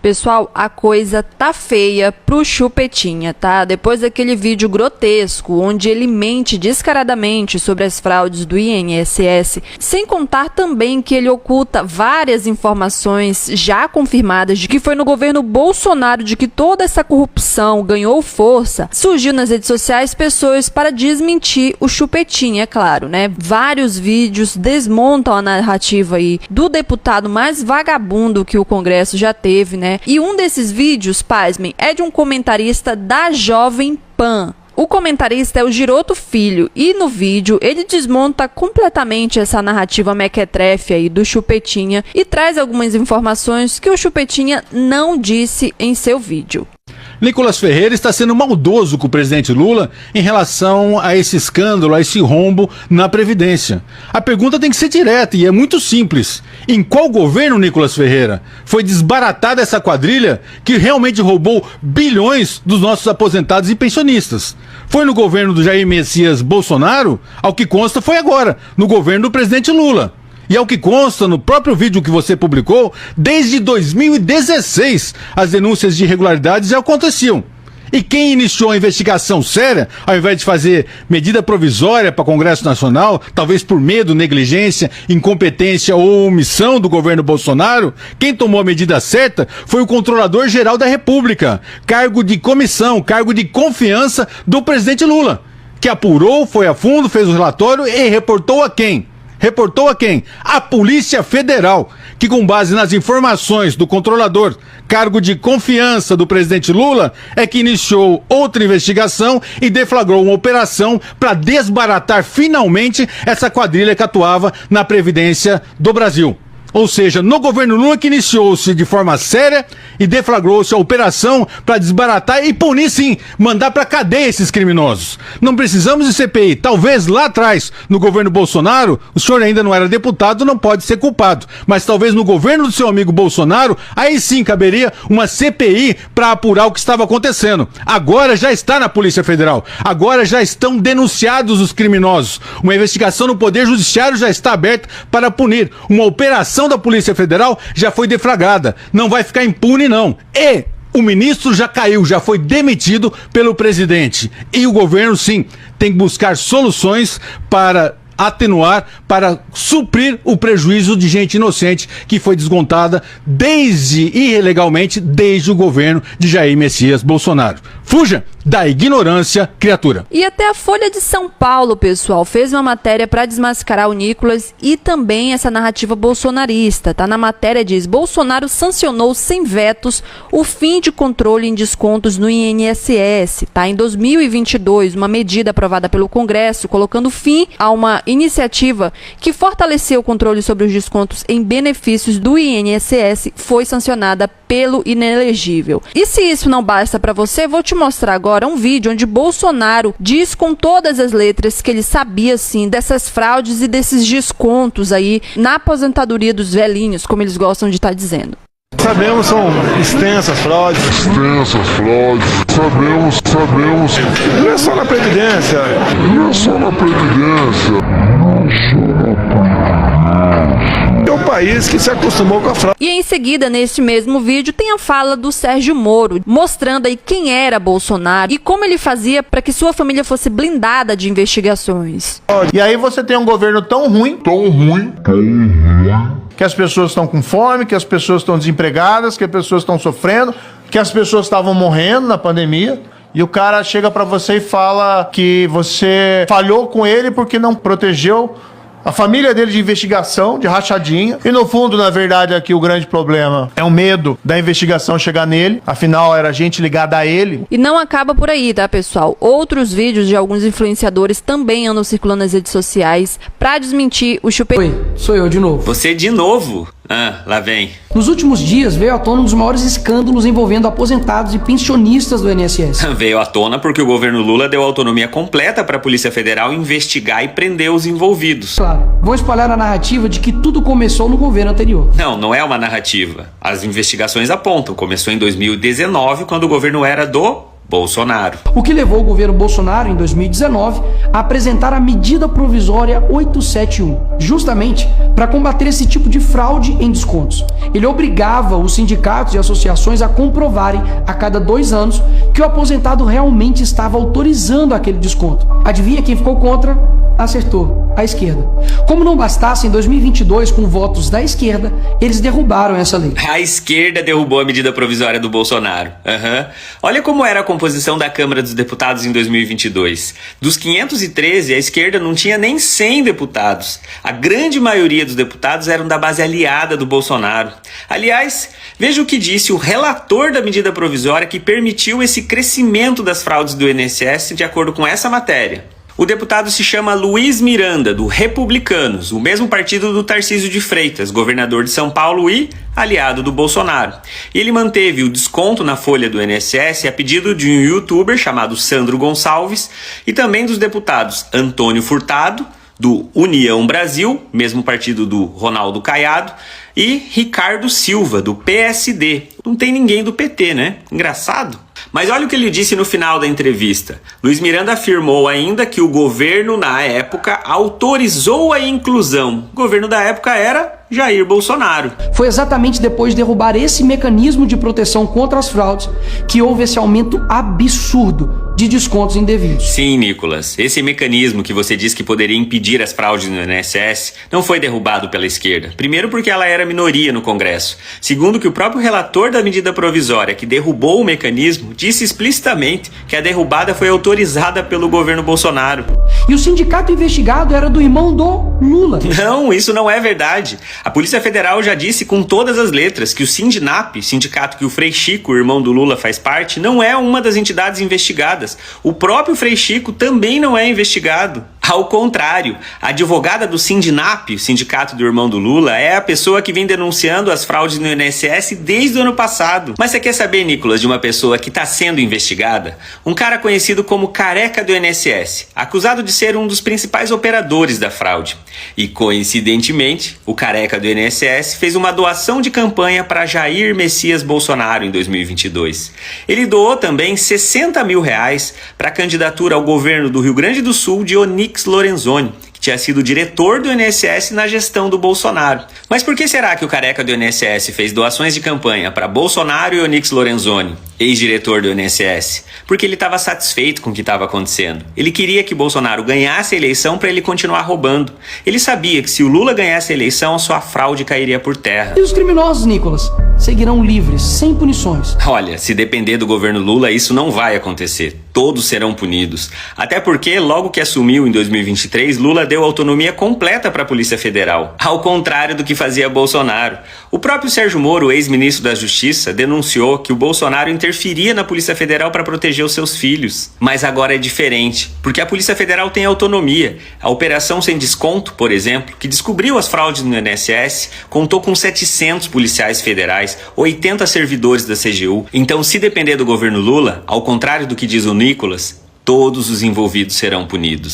Pessoal, a coisa tá feia pro Chupetinha, tá? Depois daquele vídeo grotesco, onde ele mente descaradamente sobre as fraudes do INSS, sem contar também que ele oculta várias informações já confirmadas de que foi no governo Bolsonaro de que toda essa corrupção ganhou força, surgiu nas redes sociais pessoas para desmentir o Chupetinha, é claro, né? Vários vídeos desmontam a narrativa aí do deputado mais vagabundo que o Congresso já teve, né? E um desses vídeos, pasmem, é de um comentarista da Jovem Pan. O comentarista é o Giroto Filho e no vídeo ele desmonta completamente essa narrativa mequetrefe aí do Chupetinha e traz algumas informações que o Chupetinha não disse em seu vídeo. Nicolas Ferreira está sendo maldoso com o presidente Lula em relação a esse escândalo, a esse rombo na Previdência. A pergunta tem que ser direta e é muito simples. Em qual governo, Nicolas Ferreira, foi desbaratada essa quadrilha que realmente roubou bilhões dos nossos aposentados e pensionistas? Foi no governo do Jair Messias Bolsonaro? Ao que consta, foi agora, no governo do presidente Lula. E ao que consta no próprio vídeo que você publicou, desde 2016 as denúncias de irregularidades já aconteciam. E quem iniciou a investigação séria, ao invés de fazer medida provisória para o Congresso Nacional, talvez por medo, negligência, incompetência ou omissão do governo Bolsonaro, quem tomou a medida certa foi o Controlador-Geral da República, cargo de comissão, cargo de confiança do presidente Lula, que apurou, foi a fundo, fez o relatório e reportou a quem? Reportou a quem? A Polícia Federal, que com base nas informações do controlador, cargo de confiança do presidente Lula, é que iniciou outra investigação e deflagrou uma operação para desbaratar finalmente essa quadrilha que atuava na Previdência do Brasil. Ou seja, no governo Lula que iniciou-se de forma séria e deflagrou-se a operação para desbaratar e punir sim, mandar para cadeia esses criminosos. Não precisamos de CPI. Talvez lá atrás, no governo Bolsonaro, o senhor ainda não era deputado, não pode ser culpado. Mas talvez no governo do seu amigo Bolsonaro, aí sim caberia uma CPI para apurar o que estava acontecendo. Agora já está na Polícia Federal. Agora já estão denunciados os criminosos. Uma investigação no Poder Judiciário já está aberta para punir. Uma operação da Polícia Federal já foi deflagrada, não vai ficar impune não. E o ministro já caiu, já foi demitido pelo presidente. E o governo sim, tem que buscar soluções para atenuar, para suprir o prejuízo de gente inocente que foi descontada ilegalmente desde o governo de Jair Messias Bolsonaro. Fuja da ignorância, criatura. E até a Folha de São Paulo, pessoal, fez uma matéria para desmascarar o Nicolas e também essa narrativa bolsonarista, tá? Na matéria diz: Bolsonaro sancionou sem vetos o fim de controle em descontos no INSS, tá? Em 2022, uma medida aprovada pelo Congresso colocando fim a uma iniciativa que fortaleceu o controle sobre os descontos em benefícios do INSS foi sancionada pelo inelegível. E se isso não basta para você, vou te mostrar agora um vídeo onde Bolsonaro diz com todas as letras que ele sabia sim dessas fraudes e desses descontos aí na aposentadoria dos velhinhos, como eles gostam de estar dizendo. Sabemos, são extensas fraudes. Sabemos. Não é só na Previdência. É um país que se acostumou com a fraude. E em seguida, neste mesmo vídeo, tem a fala do Sérgio Moro, mostrando aí quem era Bolsonaro e como ele fazia para que sua família fosse blindada de investigações. E aí você tem um governo tão ruim, que as pessoas estão com fome, que as pessoas estão desempregadas, que as pessoas estão sofrendo, que as pessoas estavam morrendo na pandemia. E o cara chega pra você e fala que você falhou com ele porque não protegeu a família dele de investigação, de rachadinha. E no fundo, na verdade, aqui o grande problema é o medo da investigação chegar nele. Afinal, era gente ligada a ele. E não acaba por aí, tá, pessoal? Outros vídeos de alguns influenciadores também andam circulando nas redes sociais pra desmentir o Chupetinha. Oi, sou eu de novo. Você de novo? Ah, lá vem. Nos últimos dias veio à tona um dos maiores escândalos envolvendo aposentados e pensionistas do INSS. Veio à tona porque o governo Lula deu autonomia completa para a Polícia Federal investigar e prender os envolvidos. Claro, vão espalhar a narrativa de que tudo começou no governo anterior. Não é uma narrativa. As investigações apontam. Começou em 2019, quando o governo era do Bolsonaro. O que levou o governo Bolsonaro, em 2019, a apresentar a medida provisória 871, justamente para combater esse tipo de fraude em descontos. Ele obrigava os sindicatos e associações a comprovarem, a cada 2 anos, que o aposentado realmente estava autorizando aquele desconto. Adivinha quem ficou contra? Acertou, a esquerda. Como não bastasse, em 2022, com votos da esquerda, eles derrubaram essa lei. A esquerda derrubou a medida provisória do Bolsonaro. Olha como era a composição da Câmara dos Deputados em 2022. Dos 513, a esquerda não tinha nem 100 deputados. A grande maioria dos deputados eram da base aliada do Bolsonaro. Aliás, veja o que disse o relator da medida provisória que permitiu esse crescimento das fraudes do INSS de acordo com essa matéria. O deputado se chama Luiz Miranda, do Republicanos, o mesmo partido do Tarcísio de Freitas, governador de São Paulo e aliado do Bolsonaro. E ele manteve o desconto na folha do INSS a pedido de um youtuber chamado Sandro Gonçalves e também dos deputados Antônio Furtado, do União Brasil, mesmo partido do Ronaldo Caiado, e Ricardo Silva, do PSD. Não tem ninguém do PT, né? Engraçado. Mas olha o que ele disse no final da entrevista. Luiz Miranda afirmou ainda que o governo, na época, autorizou a inclusão. O governo da época era Jair Bolsonaro. Foi exatamente depois de derrubar esse mecanismo de proteção contra as fraudes que houve esse aumento absurdo de descontos indevidos. Sim, Nicolas. Esse mecanismo que você disse que poderia impedir as fraudes no INSS não foi derrubado pela esquerda. Primeiro porque ela era minoria no Congresso. Segundo que o próprio relator da medida provisória que derrubou o mecanismo disse explicitamente que a derrubada foi autorizada pelo governo Bolsonaro. E o sindicato investigado era do irmão do Lula. Não, isso não é verdade. A Polícia Federal já disse com todas as letras que o Sindinap, sindicato que o Frei Chico, o irmão do Lula, faz parte, não é uma das entidades investigadas. O próprio Frei Chico também não é investigado. Ao contrário, a advogada do Sindinap, o sindicato do irmão do Lula, é a pessoa que vem denunciando as fraudes no INSS desde o ano passado. Mas você quer saber, Nicolas, de uma pessoa que está sendo investigada? Um cara conhecido como Careca do INSS, acusado de ser um dos principais operadores da fraude. E, coincidentemente, o Careca do INSS fez uma doação de campanha para Jair Messias Bolsonaro em 2022. Ele doou também 60 mil reais para a candidatura ao governo do Rio Grande do Sul de Onyx Lorenzoni, que tinha sido diretor do INSS na gestão do Bolsonaro. Mas por que será que o Careca do INSS fez doações de campanha para Bolsonaro e Onyx Lorenzoni, ex-diretor do INSS? Porque ele estava satisfeito com o que estava acontecendo. Ele queria que Bolsonaro ganhasse a eleição para ele continuar roubando. Ele sabia que se o Lula ganhasse a eleição, a sua fraude cairia por terra. E os criminosos, Nicolas, seguirão livres, sem punições. Olha, se depender do governo Lula, isso não vai acontecer. Todos serão punidos. Até porque, logo que assumiu em 2023, Lula deu autonomia completa para a Polícia Federal, ao contrário do que fazia Bolsonaro. O próprio Sérgio Moro, ex-ministro da Justiça, denunciou que o Bolsonaro interferia na Polícia Federal para proteger os seus filhos. Mas agora é diferente, porque a Polícia Federal tem autonomia. A Operação Sem Desconto, por exemplo, que descobriu as fraudes no INSS, contou com 700 policiais federais, 80 servidores da CGU. Então, se depender do governo Lula, ao contrário do que diz o Nicolas, todos os envolvidos serão punidos.